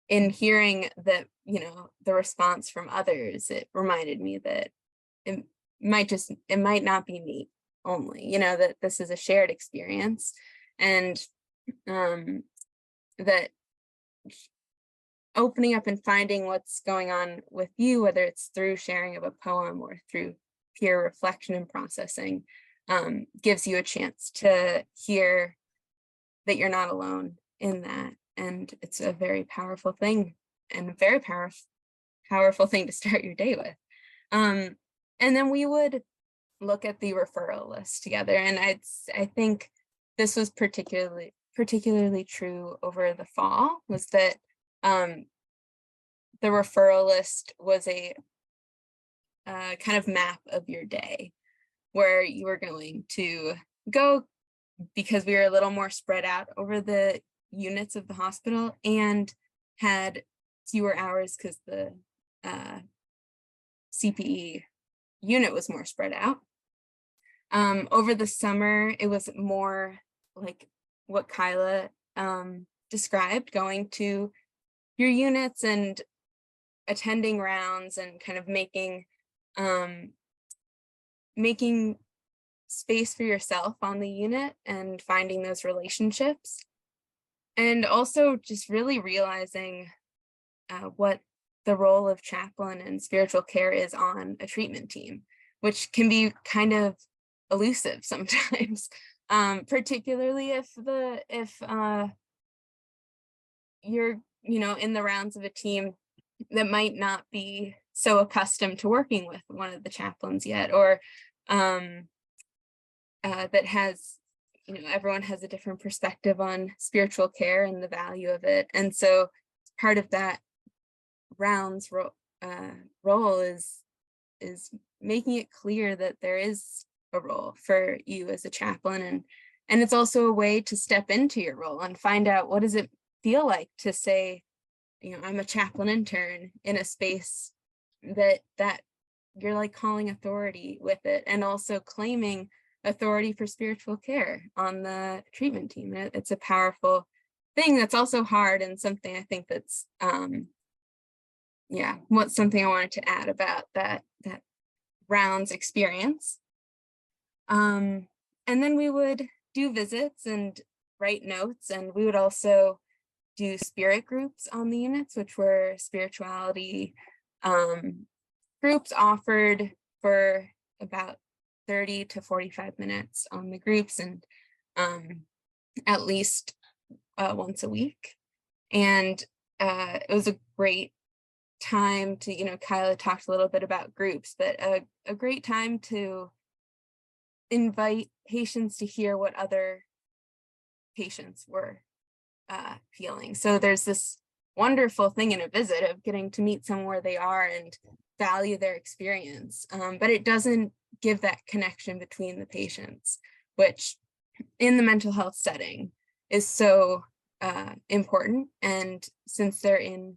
in hearing that, the response from others, it reminded me that it might not be me only, that this is a shared experience, and that opening up and finding what's going on with you, whether it's through sharing of a poem or through peer reflection and processing, gives you a chance to hear that you're not alone in that. And it's a very powerful thing, and a very powerful thing to start your day with. And then we would look at the referral list together. And I think this was particularly true over the fall, was that the referral list was a kind of map of your day, where you were going to go, because we were a little more spread out over the units of the hospital and had fewer hours because the CPE unit was more spread out. Over the summer, it was more like what Kyla described, going to your units and attending rounds and kind of making space for yourself on the unit and finding those relationships. And also just really realizing what the role of chaplain and spiritual care is on a treatment team, which can be kind of elusive sometimes, particularly if you're in the rounds of a team that might not be so accustomed to working with one of the chaplains yet, or that has, everyone has a different perspective on spiritual care and the value of it. And so part of that rounds role is making it clear that there is a role for you as a chaplain, and it's also a way to step into your role and find out, what does it feel like to say, I'm a chaplain intern in a space that you're like calling authority with it, and also claiming authority for spiritual care on the treatment team. It's a powerful thing that's also hard, and something I think that's something I wanted to add about that rounds experience. And then we would do visits and write notes, and we would also do spirit groups on the units, which were spirituality groups offered for about 30 to 45 minutes on the groups, and at least once a week. And it was a great time to, Kyla talked a little bit about groups, but a great time to invite patients to hear what other patients were feeling. So there's this wonderful thing in a visit of getting to meet someone where they are and value their experience, but it doesn't give that connection between the patients, which in the mental health setting is so important. And since they're in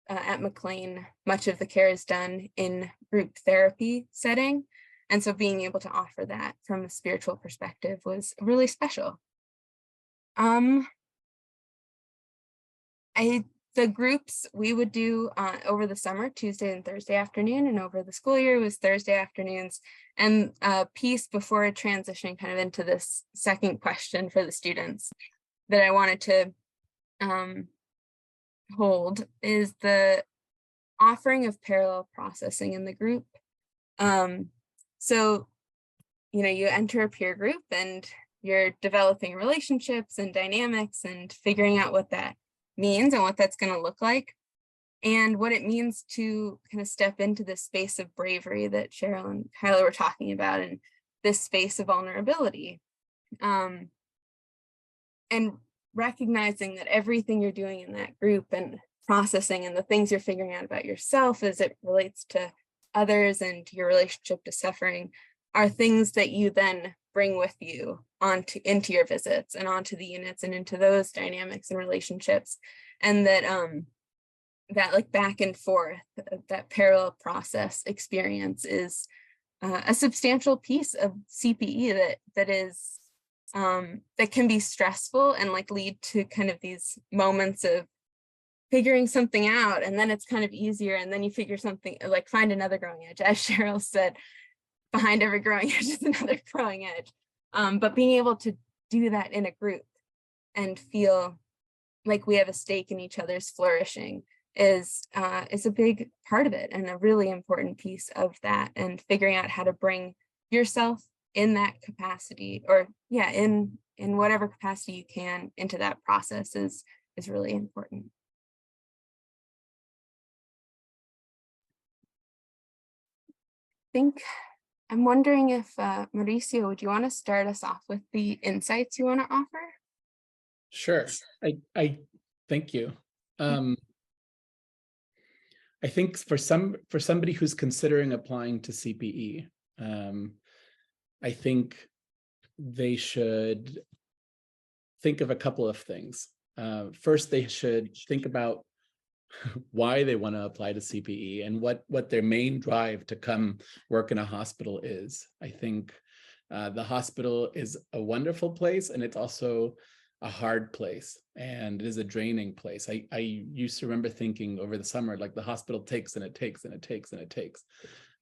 at McLean, much of the care is done in group therapy setting, and so being able to offer that from a spiritual perspective was really special. The groups we would do over the summer, Tuesday and Thursday afternoon, and over the school year was Thursday afternoons. And a piece before transitioning kind of into this second question for the students that I wanted to hold is the offering of parallel processing in the group. So, you enter a peer group and you're developing relationships and dynamics and figuring out what that means and what that's going to look like, and what it means to kind of step into this space of bravery that Cheryl and Kyla were talking about, and this space of vulnerability, and recognizing that everything you're doing in that group and processing and the things you're figuring out about yourself as it relates to others and your relationship to suffering are things that you then bring with you into your visits and onto the units and into those dynamics and relationships, and that that like back and forth, that parallel process experience is a substantial piece of CPE that is that can be stressful and like lead to kind of these moments of figuring something out, and then it's kind of easier, and then you figure something, like find another growing edge. As Cheryl said, behind every growing edge is another growing edge. But being able to do that in a group and feel like we have a stake in each other's flourishing is a big part of it, and a really important piece of that, and figuring out how to bring yourself in that capacity, or yeah, in whatever capacity you can, into that process is really important. I'm wondering if Mauricio, would you want to start us off with the insights you want to offer? Sure. I thank you. I think for somebody who's considering applying to CPE, I think they should think of a couple of things. First, they should think about why they want to apply to CPE and what their main drive to come work in a hospital is. I think the hospital is a wonderful place, and it's also a hard place, and it is a draining place. I used to remember thinking over the summer, like the hospital takes and it takes and it takes and it takes.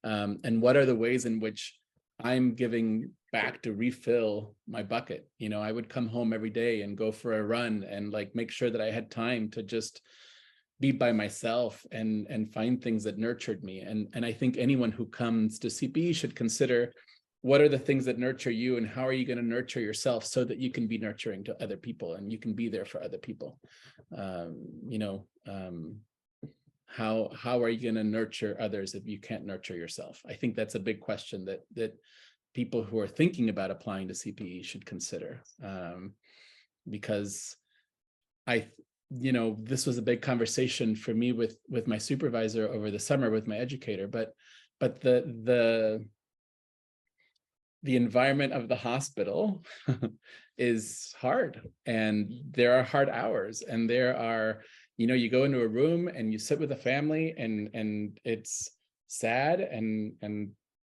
And what are the ways in which I'm giving back to refill my bucket? You know, I would come home every day and go for a run and like make sure that I had time to just be by myself and find things that nurtured me. And I think anyone who comes to CPE should consider, what are the things that nurture you, and how are you going to nurture yourself so that you can be nurturing to other people and you can be there for other people. How are you going to nurture others if you can't nurture yourself? I think that's a big question that people who are thinking about applying to CPE should consider, because this was a big conversation for me with my supervisor over the summer, with my educator, but the environment of the hospital is hard, and there are hard hours, and there are, you go into a room and you sit with a family, and it's sad and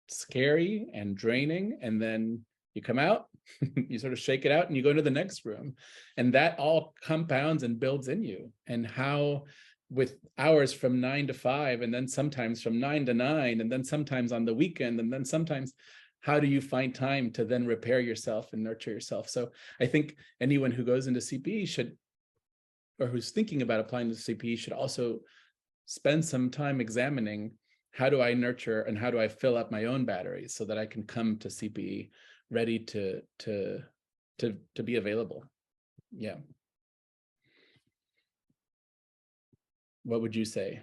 scary and draining, and then you come out, you sort of shake it out, and you go into the next room, and that all compounds and builds in you. And how, with hours from 9 to 5, and then sometimes from 9 to 9, and then sometimes on the weekend, and then sometimes, how do you find time to then repair yourself and nurture yourself? So I think anyone who goes into CPE should, or who's thinking about applying to CPE, should also spend some time examining, how do I nurture and how do I fill up my own batteries so that I can come to CPE ready to be available. Yeah. What would you say,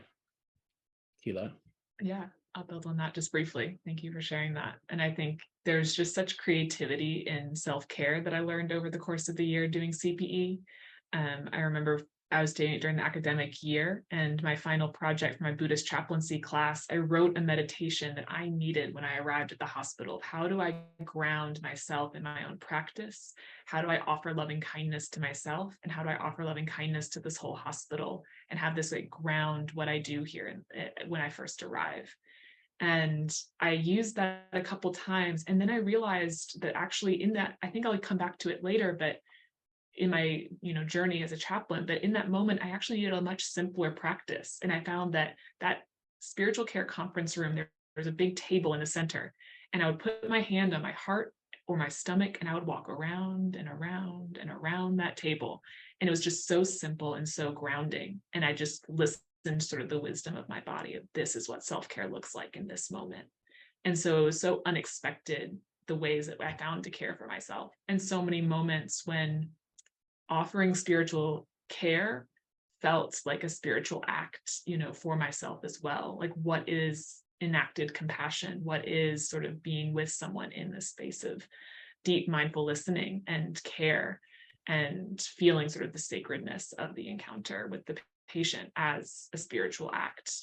Keela? Yeah, I'll build on that just briefly. Thank you for sharing that. And I think there's just such creativity in self-care that I learned over the course of the year doing CPE. I remember I was doing it during the academic year, and my final project for my Buddhist chaplaincy class, I wrote a meditation that I needed when I arrived at the hospital. How do I ground myself in my own practice? How do I offer loving kindness to myself? And how do I offer loving kindness to this whole hospital, and have this like ground what I do here when I first arrive? And I used that a couple times, and then I realized that actually in that, I think I'll come back to it later, but in my journey as a chaplain, but in that moment, I actually needed a much simpler practice. And I found that spiritual care conference room, there's a big table in the center, and I would put my hand on my heart or my stomach, and I would walk around and around and around that table. And it was just so simple and so grounding. And I just listened to sort of the wisdom of my body of, this is what self-care looks like in this moment. And so it was so unexpected, the ways that I found to care for myself. And so many moments when offering spiritual care felt like a spiritual act, for myself as well. Like, what is enacted compassion? What is sort of being with someone in this space of deep mindful listening and care, and feeling sort of the sacredness of the encounter with the patient as a spiritual act,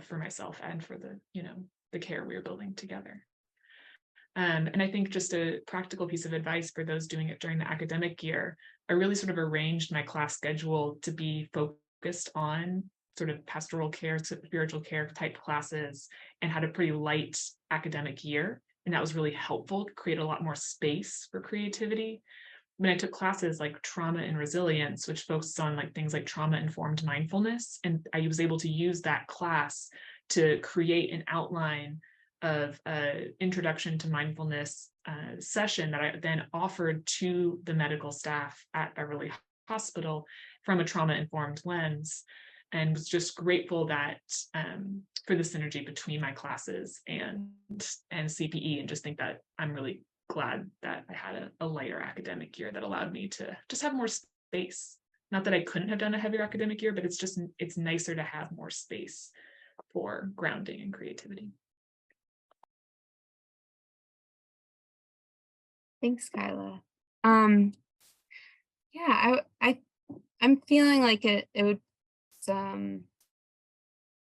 for myself and for the care we were building together. And I think just a practical piece of advice for those doing it during the academic year, I really sort of arranged my class schedule to be focused on sort of pastoral care, spiritual care type classes, and had a pretty light academic year. And that was really helpful, create a lot more space for creativity. When I took classes like trauma and resilience, which focused on like things like trauma-informed mindfulness, and I was able to use that class to create an outline of an introduction to mindfulness session that I then offered to the medical staff at Beverly Hospital from a trauma-informed lens, and was just grateful that for the synergy between my classes and CPE, and just think that I'm really glad that I had a lighter academic year that allowed me to just have more space. Not that I couldn't have done a heavier academic year, but it's nicer to have more space for grounding and creativity. Thanks, Kyla. Yeah, I'm feeling like it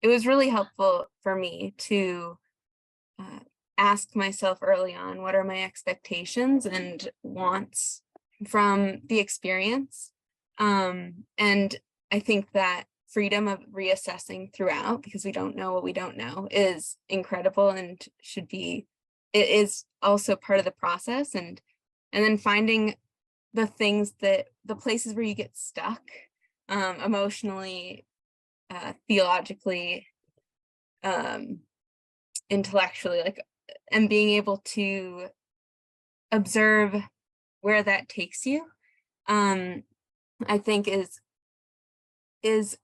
was really helpful for me to ask myself early on, what are my expectations and wants from the experience? And I think that freedom of reassessing throughout, because we don't know what we don't know, is incredible and it is also part of the process. And then finding the places where you get stuck emotionally, theologically, intellectually, like, and being able to observe where that takes you, I think is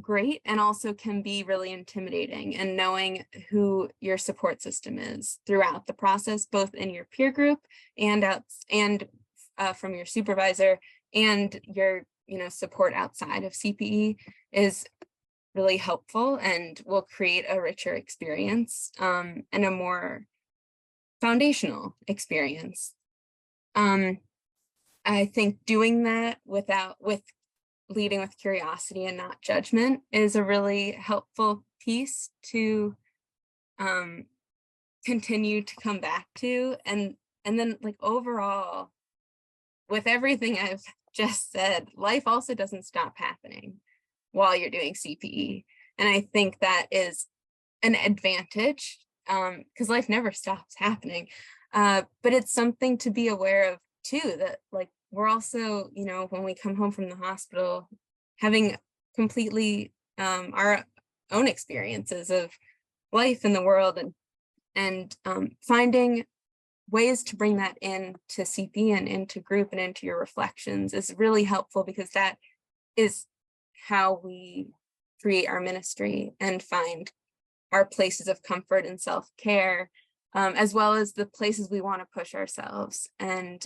great, and also can be really intimidating. And knowing who your support system is throughout the process, both in your peer group and from your supervisor and your support outside of CPE, is really helpful and will create a richer experience and a more foundational experience. I think doing that with leading with curiosity and not judgment is a really helpful piece to continue to come back to. And then, like, overall, with everything I've just said, life also doesn't stop happening while you're doing CPE. And I think that is an advantage, because life never stops happening. But it's something to be aware of too, that like we're also, when we come home from the hospital, having completely our own experiences of life in the world, and finding ways to bring that into CP and into group and into your reflections is really helpful, because that is how we create our ministry and find our places of comfort and self-care, as well as the places we want to push ourselves. And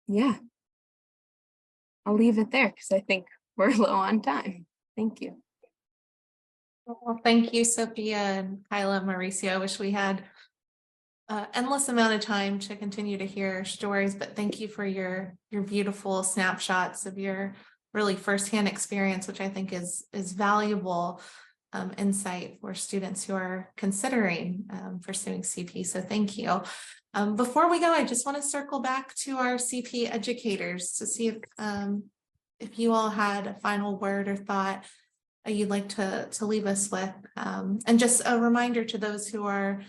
yeah, I'll leave it there because I think we're low on time. Thank you. Well, thank you, Sophia and Kyla and Mauricio. I wish we had endless amount of time to continue to hear stories, but thank you for your beautiful snapshots of your really firsthand experience, which I think is valuable insight for students who are considering pursuing CP. So thank you. Before we go, I just want to circle back to our CP educators to see if you all had a final word or thought you'd like to leave us with. And just a reminder to those who are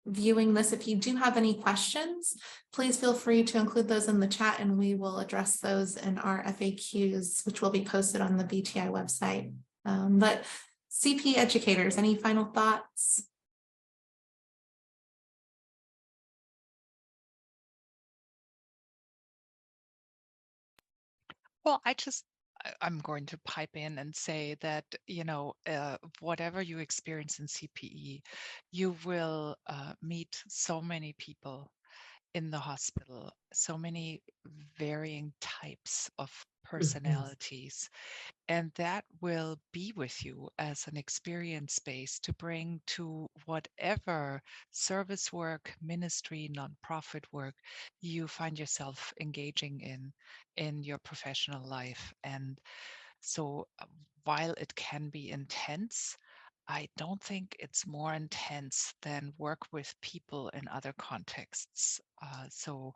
viewing this, if you do have any questions, please feel free to include those in the chat and we will address those in our FAQs, which will be posted on the BTI website. But CP educators, any final thoughts? Well, I'm going to pipe in and say that, whatever you experience in CPE, you will meet so many people in the hospital, so many varying types of personalities. And that will be with you as an experience space to bring to whatever service work, ministry, nonprofit work you find yourself engaging in your professional life. And so while it can be intense, I don't think it's more intense than work with people in other contexts. So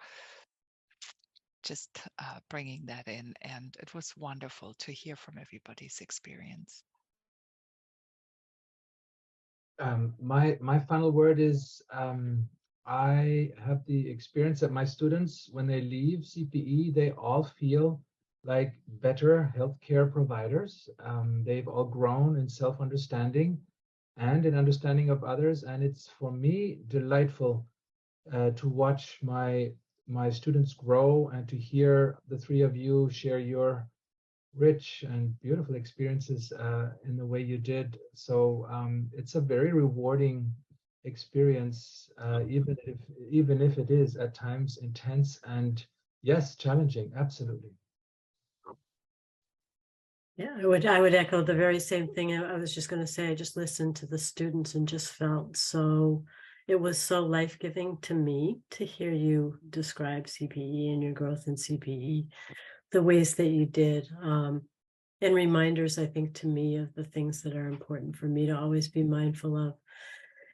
just bringing that in, and it was wonderful to hear from everybody's experience. My final word is I have the experience that my students, when they leave CPE, they all feel like better healthcare providers. They've all grown in self-understanding and in understanding of others, and it's for me delightful to watch my students grow and to hear the three of you share your rich and beautiful experiences in the way you did. So it's a very rewarding experience, even if it is at times intense and yes, challenging. Absolutely. Yeah, I would echo the very same thing. I was just going to say, I just listened to the students and just felt so, it was so life-giving to me to hear you describe CPE and your growth in CPE, the ways that you did, and reminders, I think, to me of the things that are important for me to always be mindful of.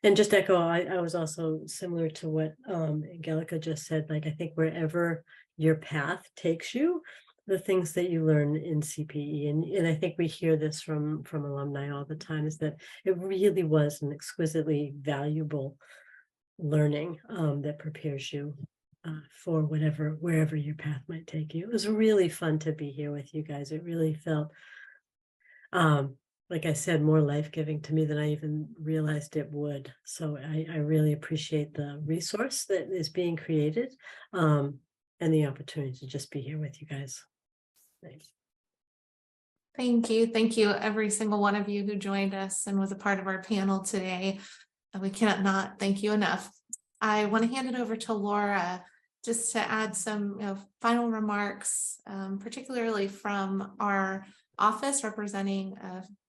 And just echo, I was also similar to what Angelica just said, like, I think wherever your path takes you, the things that you learn in CPE, and I think we hear this from alumni all the time, is that it really was an exquisitely valuable learning that prepares you for wherever your path might take you. It was really fun to be here with you guys. It really felt, like I said, more life-giving to me than I even realized it would. So I really appreciate the resource that is being created, and the opportunity to just be here with you guys. Thanks. Thank you. Thank you, every single one of you who joined us and was a part of our panel today. We cannot not thank you enough. I want to hand it over to Laura just to add some final remarks, particularly from our office representing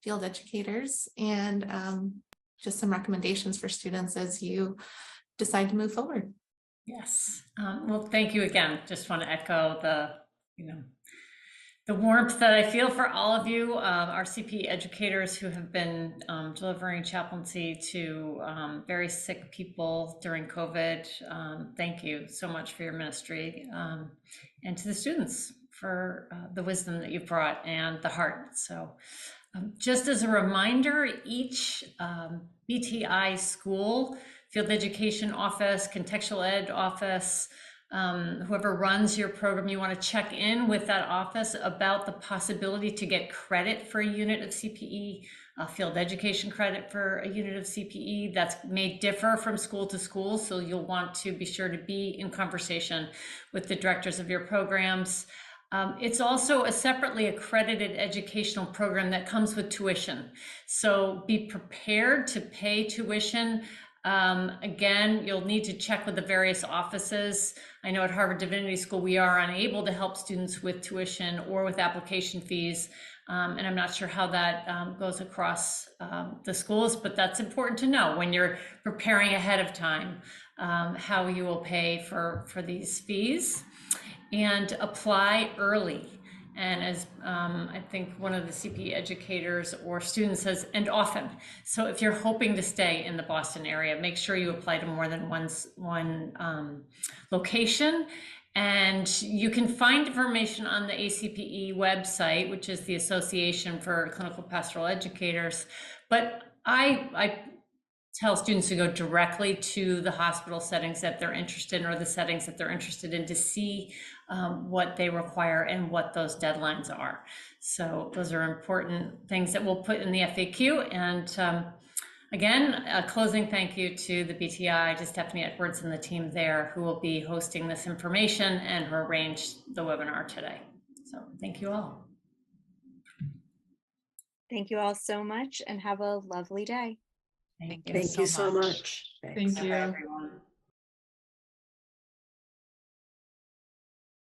field educators, and just some recommendations for students as you decide to move forward. Yes. Well, thank you again. Just want to echo the warmth that I feel for all of you, our CPE educators who have been delivering chaplaincy to very sick people during COVID. Thank you so much for your ministry, and to the students for the wisdom that you've brought and the heart. So just as a reminder, each BTI school, field education office, contextual ed office, whoever runs your program, you want to check in with that office about the possibility to get credit for a unit of CPE, field education credit for a unit of CPE. That may differ from school to school, so you'll want to be sure to be in conversation with the directors of your programs. It's also a separately accredited educational program that comes with tuition. So be prepared to pay tuition. Again, you'll need to check with the various offices. I know at Harvard Divinity School, we are unable to help students with tuition or with application fees. And I'm not sure how that goes across the schools, but that's important to know when you're preparing ahead of time, how you will pay for these fees. And apply early. And as I think one of the CPE educators or students says, and often. So if you're hoping to stay in the Boston area, make sure you apply to more than one location. And you can find information on the ACPE website, which is the Association for Clinical Pastoral Educators. But I tell students to go directly to the hospital settings that they're interested in, or the settings that they're interested in, to see what they require and what those deadlines are. So those are important things that we'll put in the FAQ. And again, a closing thank you to the BTI, to Stephanie Edwards and the team there who will be hosting this information and who arranged the webinar today. So thank you all. Thank you all so much and have a lovely day. Thank you Thank you so much. Thank you.